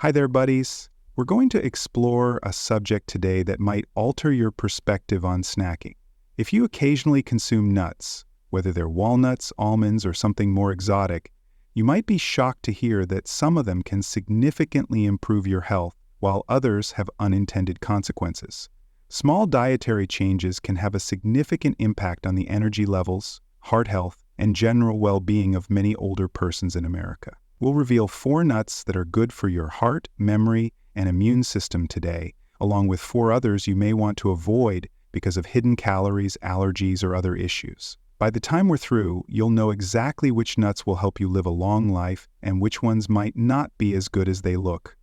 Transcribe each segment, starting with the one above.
Hi there, buddies. We're going to explore a subject today that might alter your perspective on snacking. If you occasionally consume nuts, whether they're walnuts, almonds, or something more exotic, you might be shocked to hear that some of them can significantly improve your health, while others have unintended consequences. Small dietary changes can have a significant impact on the energy levels, heart health, and general well-being of many older persons in America. We'll reveal 4 nuts that are good for your heart, memory, and immune system today, along with 4 others you may want to avoid because of hidden calories, allergies, or other issues. By the time we're through, you'll know exactly which nuts will help you live a long life and which ones might not be as good as they look.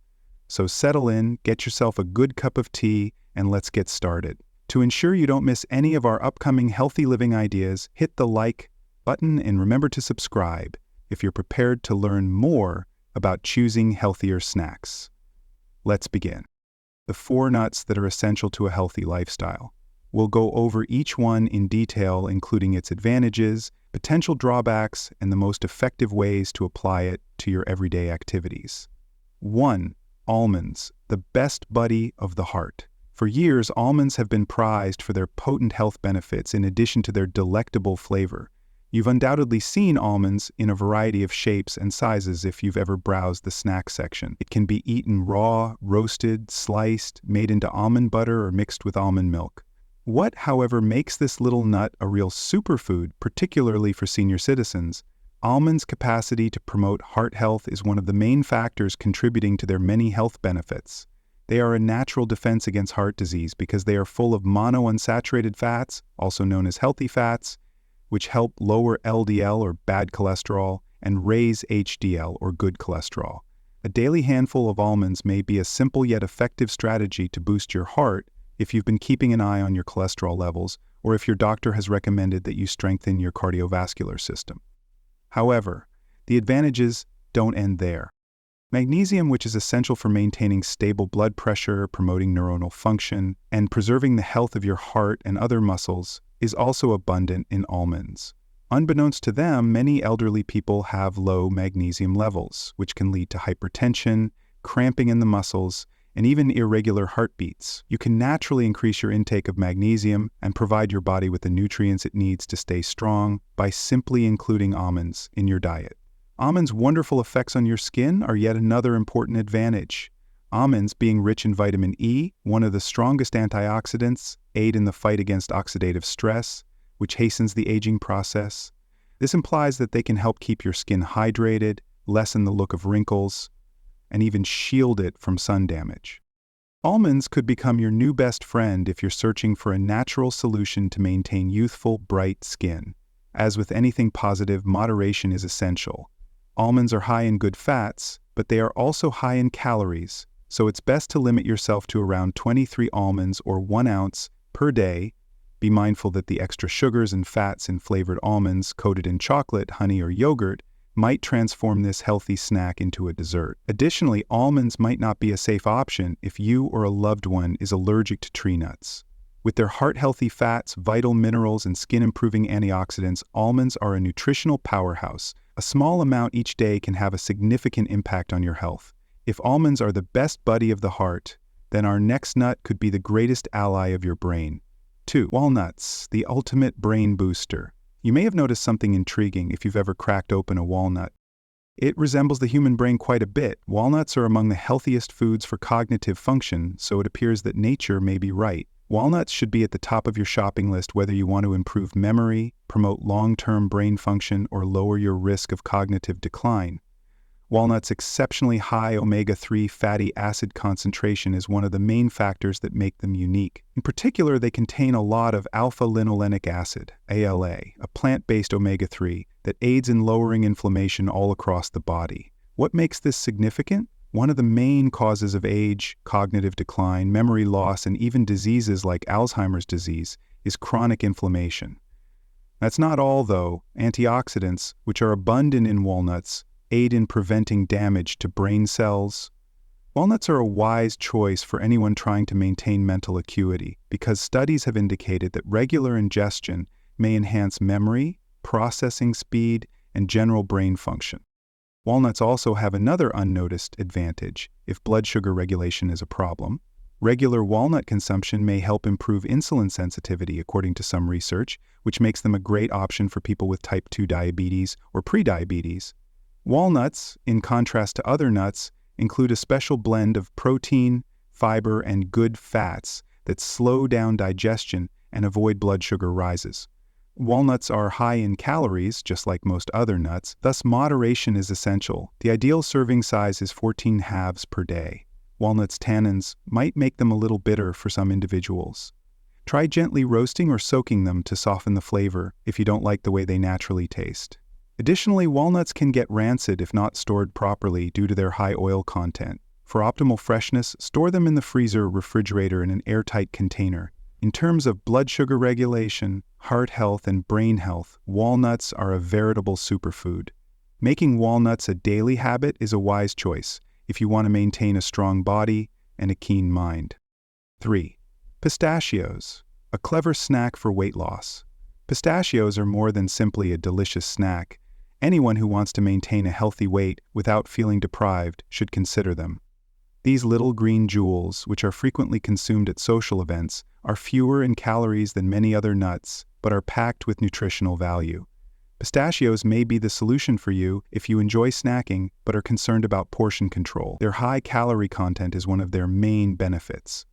So settle in, get yourself a good cup of tea, and let's get started. To ensure you don't miss any of our upcoming healthy living ideas, hit the like button and remember to subscribe if you're prepared to learn more about choosing healthier snacks. Let's begin. The 4 nuts that are essential to a healthy lifestyle. We'll go over each one in detail, including its advantages, potential drawbacks, and the most effective ways to apply it to your everyday activities. 1. Almonds, the best buddy of the heart. For years, almonds have been prized for their potent health benefits in addition to their delectable flavor. You've undoubtedly seen almonds in a variety of shapes and sizes if you've ever browsed the snack section. It can be eaten raw, roasted, sliced, made into almond butter, or mixed with almond milk. What, however, makes this little nut a real superfood, particularly for senior citizens? Almonds' capacity to promote heart health is one of the main factors contributing to their many health benefits. They are a natural defense against heart disease because they are full of monounsaturated fats, also known as healthy fats, which help lower LDL or bad cholesterol and raise HDL or good cholesterol. A daily handful of almonds may be a simple yet effective strategy to boost your heart if you've been keeping an eye on your cholesterol levels or if your doctor has recommended that you strengthen your cardiovascular system. However, the advantages don't end there. Magnesium, which is essential for maintaining stable blood pressure, promoting neuronal function, and preserving the health of your heart and other muscles, is also abundant in almonds. Unbeknownst to them, many elderly people have low magnesium levels, which can lead to hypertension, cramping in the muscles, and even irregular heartbeats. You can naturally increase your intake of magnesium and provide your body with the nutrients it needs to stay strong by simply including almonds in your diet. Almonds' wonderful effects on your skin are yet another important advantage. Almonds, being rich in vitamin E, one of the strongest antioxidants, aid in the fight against oxidative stress, which hastens the aging process. This implies that they can help keep your skin hydrated, lessen the look of wrinkles, and even shield it from sun damage. Almonds could become your new best friend if you're searching for a natural solution to maintain youthful, bright skin. As with anything positive, moderation is essential. Almonds are high in good fats, but they are also high in calories, so it's best to limit yourself to around 23 almonds or 1 ounce per day. Be mindful that the extra sugars and fats in flavored almonds coated in chocolate, honey, or yogurt might transform this healthy snack into a dessert. Additionally, almonds might not be a safe option if you or a loved one is allergic to tree nuts. With their heart-healthy fats, vital minerals, and skin-improving antioxidants, almonds are a nutritional powerhouse. A small amount each day can have a significant impact on your health. If almonds are the best buddy of the heart, then our next nut could be the greatest ally of your brain. 2. Walnuts, the ultimate brain booster. You may have noticed something intriguing if you've ever cracked open a walnut. It resembles the human brain quite a bit. Walnuts are among the healthiest foods for cognitive function, so it appears that nature may be right. Walnuts should be at the top of your shopping list whether you want to improve memory, promote long-term brain function, or lower your risk of cognitive decline. Walnuts' exceptionally high omega-3 fatty acid concentration is one of the main factors that make them unique. In particular, they contain a lot of alpha-linolenic acid, ALA, a plant-based omega-3 that aids in lowering inflammation all across the body. What makes this significant? One of the main causes of age, cognitive decline, memory loss, and even diseases like Alzheimer's disease is chronic inflammation. That's not all, though. Antioxidants, which are abundant in walnuts, aid in preventing damage to brain cells. Walnuts are a wise choice for anyone trying to maintain mental acuity because studies have indicated that regular ingestion may enhance memory, processing speed, and general brain function. Walnuts also have another unnoticed advantage if blood sugar regulation is a problem. Regular walnut consumption may help improve insulin sensitivity, according to some research, which makes them a great option for people with type 2 diabetes or prediabetes. Walnuts, in contrast to other nuts, include a special blend of protein, fiber, and good fats that slow down digestion and avoid blood sugar rises. Walnuts are high in calories, just like most other nuts, thus moderation is essential. The ideal serving size is 14 halves per day. Walnuts' tannins might make them a little bitter for some individuals. Try gently roasting or soaking them to soften the flavor if you don't like the way they naturally taste. Additionally, walnuts can get rancid if not stored properly due to their high oil content. For optimal freshness, store them in the freezer or refrigerator in an airtight container. In terms of blood sugar regulation, heart health, and brain health, walnuts are a veritable superfood. Making walnuts a daily habit is a wise choice if you want to maintain a strong body and a keen mind. 3. Pistachios, a clever snack for weight loss. Pistachios are more than simply a delicious snack. Anyone who wants to maintain a healthy weight without feeling deprived should consider them. These little green jewels, which are frequently consumed at social events, are fewer in calories than many other nuts, but are packed with nutritional value. Pistachios may be the solution for you if you enjoy snacking but are concerned about portion control. Their high calorie content is one of their main benefits.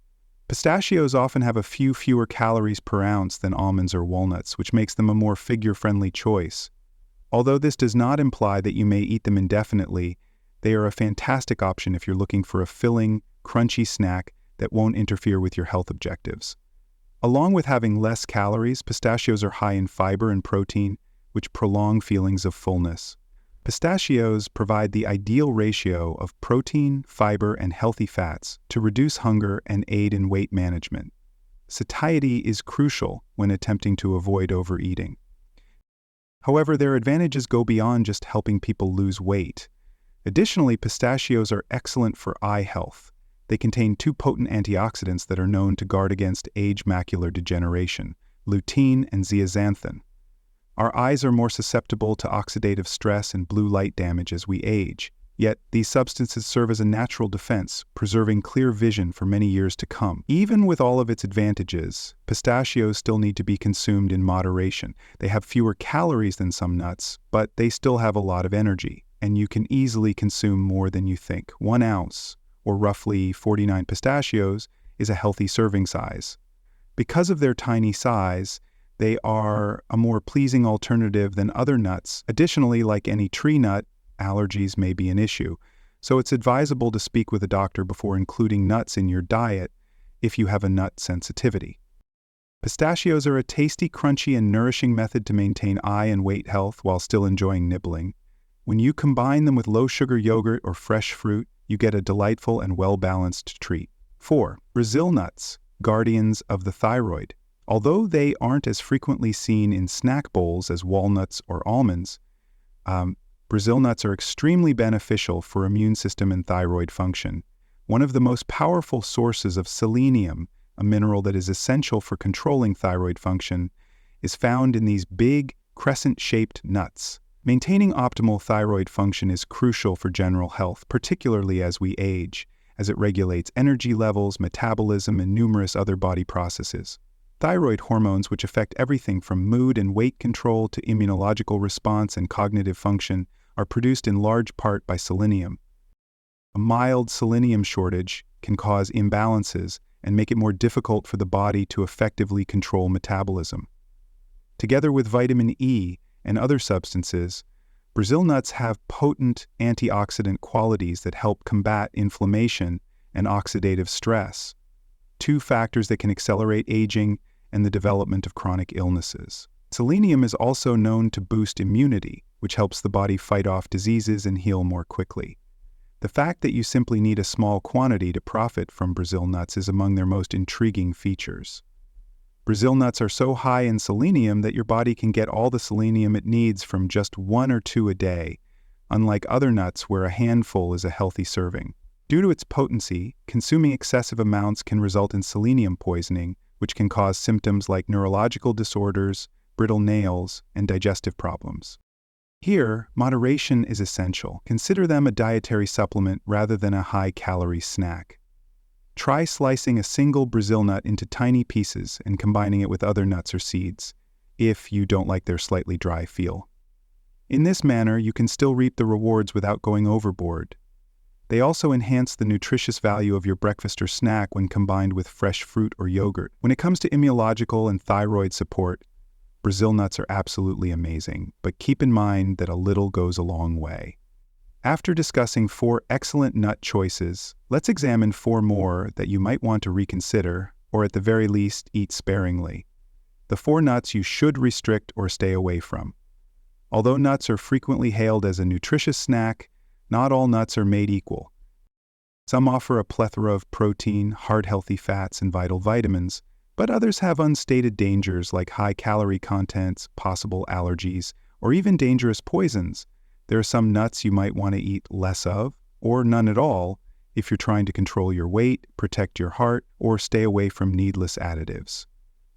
Pistachios often have a few fewer calories per ounce than almonds or walnuts, which makes them a more figure-friendly choice. Although this does not imply that you may eat them indefinitely, they are a fantastic option if you're looking for a filling, crunchy snack that won't interfere with your health objectives. Along with having less calories, pistachios are high in fiber and protein, which prolong feelings of fullness. Pistachios provide the ideal ratio of protein, fiber, and healthy fats to reduce hunger and aid in weight management. Satiety is crucial when attempting to avoid overeating. However, their advantages go beyond just helping people lose weight. Additionally, pistachios are excellent for eye health. They contain 2 potent antioxidants that are known to guard against age macular degeneration, lutein and zeaxanthin. Our eyes are more susceptible to oxidative stress and blue light damage as we age, yet these substances serve as a natural defense, preserving clear vision for many years to come. Even with all of its advantages, pistachios still need to be consumed in moderation. They have fewer calories than some nuts, but they still have a lot of energy, and you can easily consume more than you think. 1 ounce, or roughly 49 pistachios, is a healthy serving size. Because of their tiny size, they are a more pleasing alternative than other nuts. Additionally, like any tree nut, allergies may be an issue, so it's advisable to speak with a doctor before including nuts in your diet if you have a nut sensitivity. Pistachios are a tasty, crunchy, and nourishing method to maintain eye and weight health while still enjoying nibbling. When you combine them with low-sugar yogurt or fresh fruit, you get a delightful and well-balanced treat. 4. Brazil nuts, guardians of the thyroid. Although they aren't as frequently seen in snack bowls as walnuts or almonds, Brazil nuts are extremely beneficial for immune system and thyroid function. One of the most powerful sources of selenium, a mineral that is essential for controlling thyroid function, is found in these big, crescent-shaped nuts. Maintaining optimal thyroid function is crucial for general health, particularly as we age, as it regulates energy levels, metabolism, and numerous other body processes. Thyroid hormones, which affect everything from mood and weight control to immunological response and cognitive function, are produced in large part by selenium. A mild selenium shortage can cause imbalances and make it more difficult for the body to effectively control metabolism. Together with vitamin E and other substances, Brazil nuts have potent antioxidant qualities that help combat inflammation and oxidative stress, 2 factors that can accelerate aging and the development of chronic illnesses. Selenium is also known to boost immunity, which helps the body fight off diseases and heal more quickly. The fact that you simply need a small quantity to profit from Brazil nuts is among their most intriguing features. Brazil nuts are so high in selenium that your body can get all the selenium it needs from just 1 or 2 a day, unlike other nuts where a handful is a healthy serving. Due to its potency, consuming excessive amounts can result in selenium poisoning, which can cause symptoms like neurological disorders, brittle nails, and digestive problems. Here, moderation is essential. Consider them a dietary supplement rather than a high-calorie snack. Try slicing a single Brazil nut into tiny pieces and combining it with other nuts or seeds, if you don't like their slightly dry feel. In this manner, you can still reap the rewards without going overboard. They also enhance the nutritious value of your breakfast or snack when combined with fresh fruit or yogurt. When it comes to immunological and thyroid support, Brazil nuts are absolutely amazing, but keep in mind that a little goes a long way. After discussing 4 excellent nut choices, let's examine 4 more that you might want to reconsider, or at the very least, eat sparingly. The 4 nuts you should restrict or stay away from. Although nuts are frequently hailed as a nutritious snack, not all nuts are made equal. Some offer a plethora of protein, heart-healthy fats, and vital vitamins, but others have unstated dangers like high-calorie contents, possible allergies, or even dangerous poisons. There are some nuts you might want to eat less of, or none at all, if you're trying to control your weight, protect your heart, or stay away from needless additives.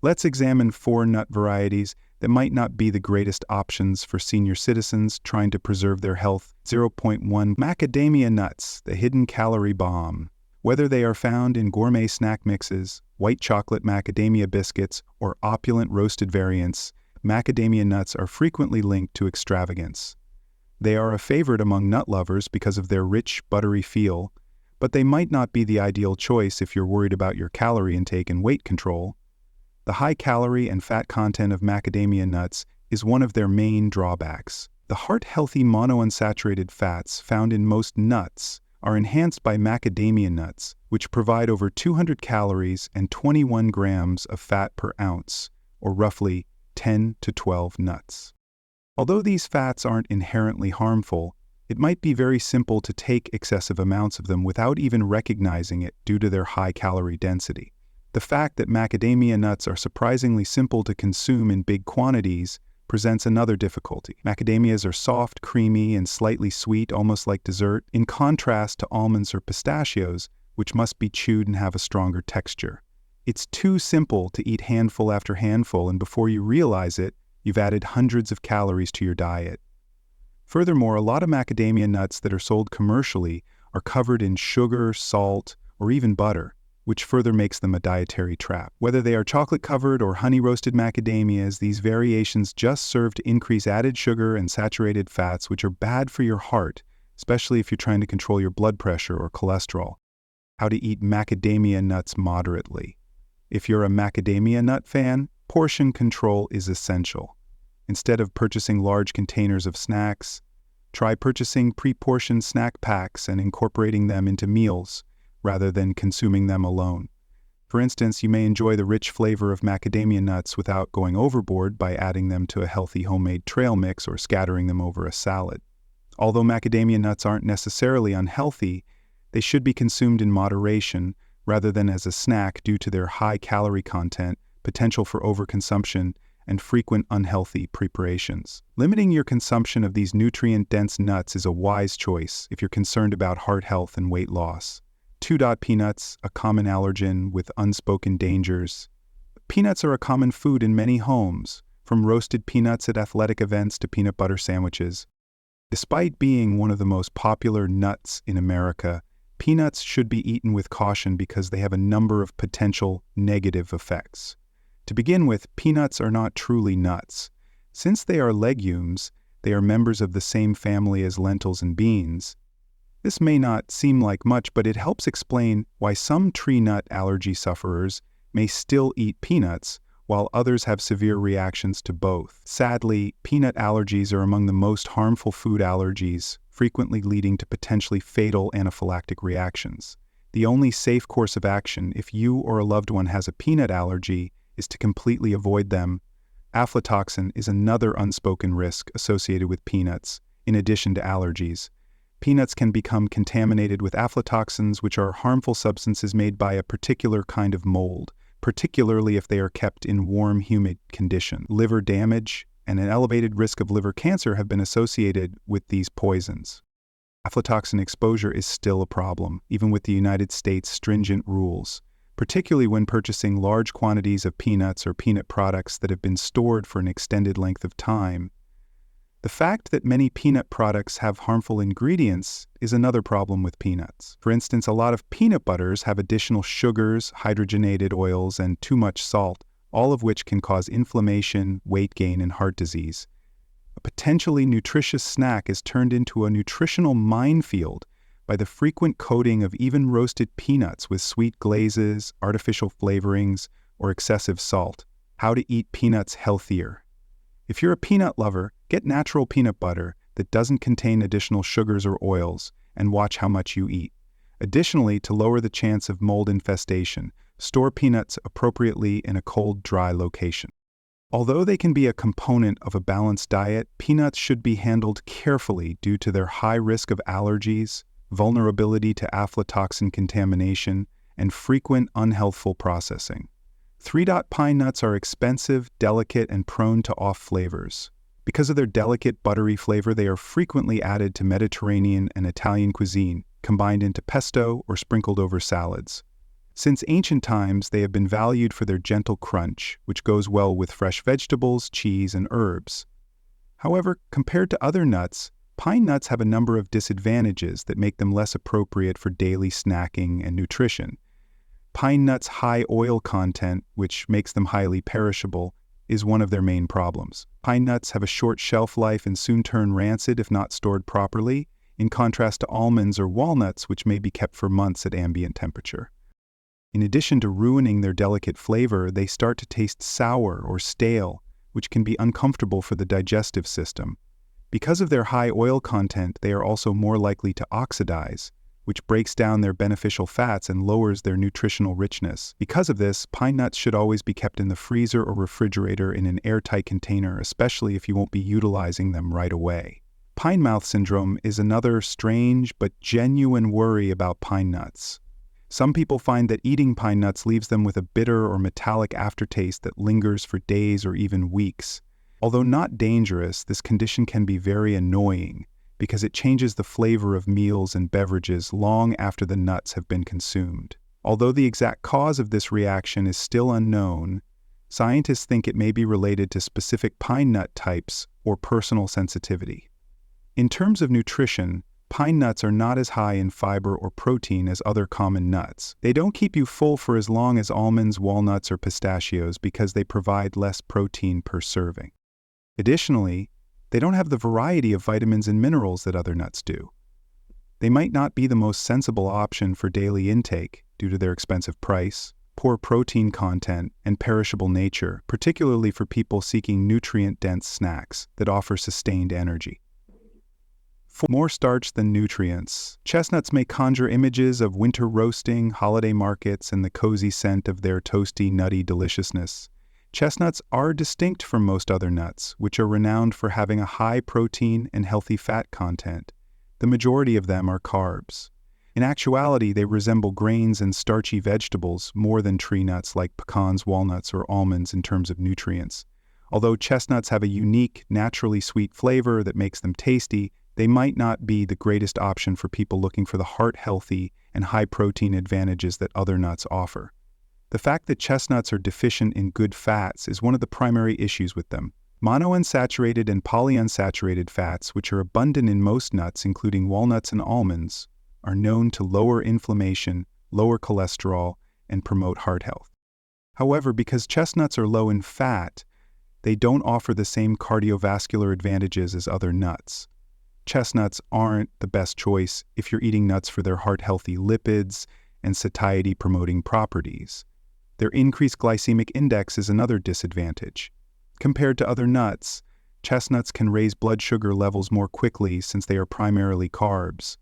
Let's examine 4 nut varieties that might not be the greatest options for senior citizens trying to preserve their health. 0.1 Macadamia nuts, the hidden calorie bomb. Whether they are found in gourmet snack mixes, white chocolate macadamia biscuits, or opulent roasted variants, macadamia nuts are frequently linked to extravagance. They are a favorite among nut lovers because of their rich, buttery feel, but they might not be the ideal choice if you're worried about your calorie intake and weight control. The high calorie and fat content of macadamia nuts is one of their main drawbacks. The heart-healthy monounsaturated fats found in most nuts are enhanced by macadamia nuts, which provide over 200 calories and 21 grams of fat per ounce, or roughly 10 to 12 nuts. Although these fats aren't inherently harmful, it might be very simple to take excessive amounts of them without even recognizing it due to their high calorie density. The fact that macadamia nuts are surprisingly simple to consume in big quantities presents another difficulty. Macadamias are soft, creamy, and slightly sweet, almost like dessert, in contrast to almonds or pistachios, which must be chewed and have a stronger texture. It's too simple to eat handful after handful, and before you realize it, you've added hundreds of calories to your diet. Furthermore, a lot of macadamia nuts that are sold commercially are covered in sugar, salt, or even butter, which further makes them a dietary trap. Whether they are chocolate-covered or honey-roasted macadamias, these variations just serve to increase added sugar and saturated fats, which are bad for your heart, especially if you're trying to control your blood pressure or cholesterol. How to eat macadamia nuts moderately. If you're a macadamia nut fan, portion control is essential. Instead of purchasing large containers of snacks, try purchasing pre-portioned snack packs and incorporating them into meals, rather than consuming them alone. For instance, you may enjoy the rich flavor of macadamia nuts without going overboard by adding them to a healthy homemade trail mix or scattering them over a salad. Although macadamia nuts aren't necessarily unhealthy, they should be consumed in moderation rather than as a snack due to their high calorie content, potential for overconsumption, and frequent unhealthy preparations. Limiting your consumption of these nutrient-dense nuts is a wise choice if you're concerned about heart health and weight loss. 2. Peanuts, a common allergen with unspoken dangers. Peanuts are a common food in many homes, from roasted peanuts at athletic events to peanut butter sandwiches. Despite being one of the most popular nuts in America, peanuts should be eaten with caution because they have a number of potential negative effects. To begin with, peanuts are not truly nuts. Since they are legumes, they are members of the same family as lentils and beans. This may not seem like much, but it helps explain why some tree nut allergy sufferers may still eat peanuts, while others have severe reactions to both. Sadly, peanut allergies are among the most harmful food allergies, frequently leading to potentially fatal anaphylactic reactions. The only safe course of action if you or a loved one has a peanut allergy is to completely avoid them. Aflatoxin is another unspoken risk associated with peanuts, in addition to allergies. Peanuts can become contaminated with aflatoxins, which are harmful substances made by a particular kind of mold, particularly if they are kept in warm, humid conditions. Liver damage and an elevated risk of liver cancer have been associated with these poisons. Aflatoxin exposure is still a problem, even with the United States' stringent rules, particularly when purchasing large quantities of peanuts or peanut products that have been stored for an extended length of time. The The fact that many peanut products have harmful ingredients is another problem with peanuts. For instance, a lot of peanut butters have additional sugars, hydrogenated oils, and too much salt, all of which can cause inflammation, weight gain, and heart disease. A potentially nutritious snack is turned into a nutritional minefield by the frequent coating of even roasted peanuts with sweet glazes, artificial flavorings, or excessive salt. How to eat peanuts healthier. If you're a peanut lover, get natural peanut butter that doesn't contain additional sugars or oils, and watch how much you eat. Additionally, to lower the chance of mold infestation, store peanuts appropriately in a cold, dry location. Although they can be a component of a balanced diet, peanuts should be handled carefully due to their high risk of allergies, vulnerability to aflatoxin contamination, and frequent unhealthful processing. 3-dot pine nuts are expensive, delicate, and prone to off flavors. Because of their delicate, buttery flavor, they are frequently added to Mediterranean and Italian cuisine, combined into pesto or sprinkled over salads. Since ancient times, they have been valued for their gentle crunch, which goes well with fresh vegetables, cheese, and herbs. However, compared to other nuts, pine nuts have a number of disadvantages that make them less appropriate for daily snacking and nutrition. Pine nuts' high oil content, which makes them highly perishable, is one of their main problems. Pine nuts have a short shelf life and soon turn rancid if not stored properly, in contrast to almonds or walnuts, which may be kept for months at ambient temperature. In addition to ruining their delicate flavor, they start to taste sour or stale, which can be uncomfortable for the digestive system. Because of their high oil content, they are also more likely to oxidize, which breaks down their beneficial fats and lowers their nutritional richness. Because of this, pine nuts should always be kept in the freezer or refrigerator in an airtight container, especially if you won't be utilizing them right away. Pine mouth syndrome is another strange but genuine worry about pine nuts. Some people find that eating pine nuts leaves them with a bitter or metallic aftertaste that lingers for days or even weeks. Although not dangerous, this condition can be very annoying because it changes the flavor of meals and beverages long after the nuts have been consumed. Although the exact cause of this reaction is still unknown, scientists think it may be related to specific pine nut types or personal sensitivity. In terms of nutrition, pine nuts are not as high in fiber or protein as other common nuts. They don't keep you full for as long as almonds, walnuts, or pistachios because they provide less protein per serving. Additionally, they don't have the variety of vitamins and minerals that other nuts do. They might not be the most sensible option for daily intake due to their expensive price, poor protein content, and perishable nature, particularly for people seeking nutrient-dense snacks that offer sustained energy. More starch than nutrients. Chestnuts may conjure images of winter roasting, holiday markets, and the cozy scent of their toasty, nutty deliciousness. Chestnuts are distinct from most other nuts, which are renowned for having a high protein and healthy fat content. The majority of them are carbs. In actuality, they resemble grains and starchy vegetables more than tree nuts like pecans, walnuts, or almonds in terms of nutrients. Although chestnuts have a unique, naturally sweet flavor that makes them tasty, they might not be the greatest option for people looking for the heart-healthy and high-protein advantages that other nuts offer. The fact that chestnuts are deficient in good fats is one of the primary issues with them. Monounsaturated and polyunsaturated fats, which are abundant in most nuts, including walnuts and almonds, are known to lower inflammation, lower cholesterol, and promote heart health. However, because chestnuts are low in fat, they don't offer the same cardiovascular advantages as other nuts. Chestnuts aren't the best choice if you're eating nuts for their heart-healthy lipids and satiety-promoting properties. Their increased glycemic index is another disadvantage. Compared to other nuts, chestnuts can raise blood sugar levels more quickly since they are primarily carbs.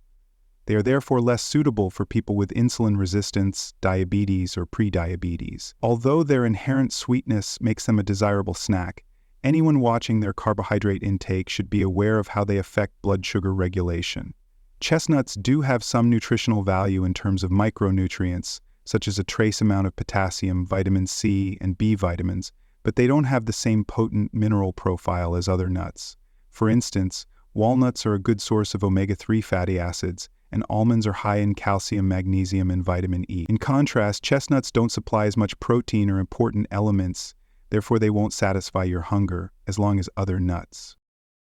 They are therefore less suitable for people with insulin resistance, diabetes, or prediabetes. Although their inherent sweetness makes them a desirable snack, anyone watching their carbohydrate intake should be aware of how they affect blood sugar regulation. Chestnuts do have some nutritional value in terms of micronutrients, such as a trace amount of potassium, vitamin C, and B vitamins, but they don't have the same potent mineral profile as other nuts. For instance, walnuts are a good source of omega-3 fatty acids, and almonds are high in calcium, magnesium, and vitamin E. In contrast, chestnuts don't supply as much protein or important elements, therefore they won't satisfy your hunger as long as other nuts.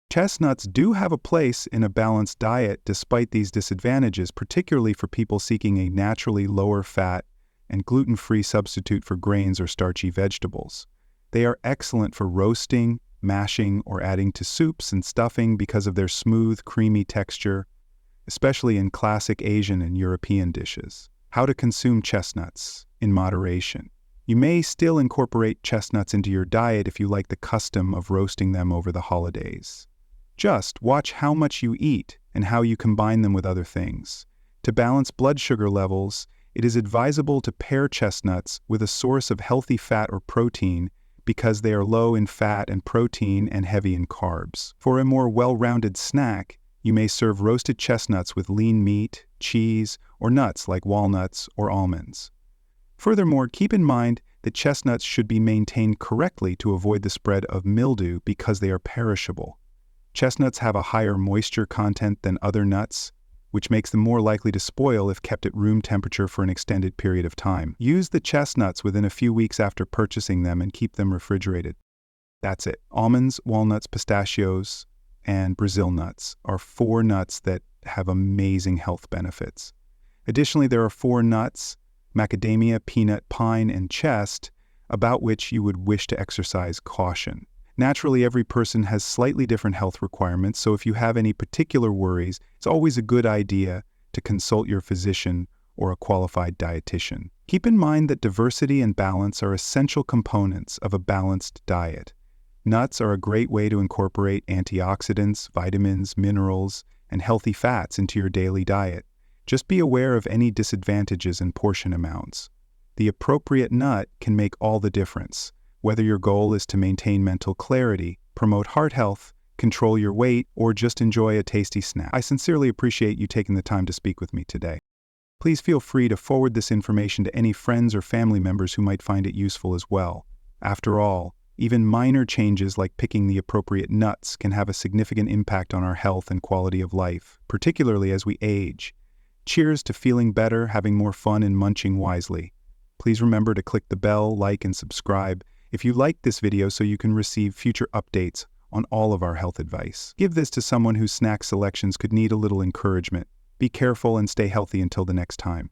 Chestnuts do have a place in a balanced diet despite these disadvantages, particularly for people seeking a naturally lower fat and gluten-free substitute for grains or starchy vegetables. They are excellent for roasting, mashing, or adding to soups and stuffing because of their smooth, creamy texture, especially in classic Asian and European dishes. How to consume chestnuts in moderation. You may still incorporate chestnuts into your diet if you like the custom of roasting them over the holidays. Just watch how much you eat and how you combine them with other things. To balance blood sugar levels, it is advisable to pair chestnuts with a source of healthy fat or protein because they are low in fat and protein and heavy in carbs. For a more well-rounded snack, you may serve roasted chestnuts with lean meat, cheese, or nuts like walnuts or almonds. Furthermore, keep in mind that chestnuts should be maintained correctly to avoid the spread of mildew because they are perishable. Chestnuts have a higher moisture content than other nuts, which makes them more likely to spoil if kept at room temperature for an extended period of time. Use the chestnuts within a few weeks after purchasing them and keep them refrigerated. That's it. Almonds, walnuts, pistachios, and Brazil nuts are 4 nuts that have amazing health benefits. Additionally, there are 4 nuts, macadamia, peanut, pine, and chest, about which you would wish to exercise caution. Naturally, every person has slightly different health requirements, so if you have any particular worries, it's always a good idea to consult your physician or a qualified dietitian. Keep in mind that diversity and balance are essential components of a balanced diet. Nuts are a great way to incorporate antioxidants, vitamins, minerals, and healthy fats into your daily diet. Just be aware of any disadvantages in portion amounts. The appropriate nut can make all the difference. Whether your goal is to maintain mental clarity, promote heart health, control your weight, or just enjoy a tasty snack. I sincerely appreciate you taking the time to speak with me today. Please feel free to forward this information to any friends or family members who might find it useful as well. After all, even minor changes like picking the appropriate nuts can have a significant impact on our health and quality of life, particularly as we age. Cheers to feeling better, having more fun, and munching wisely. Please remember to click the bell, like, and subscribe if you liked this video so you can receive future updates on all of our health advice. Give this to someone whose snack selections could need a little encouragement. Be careful and stay healthy until the next time.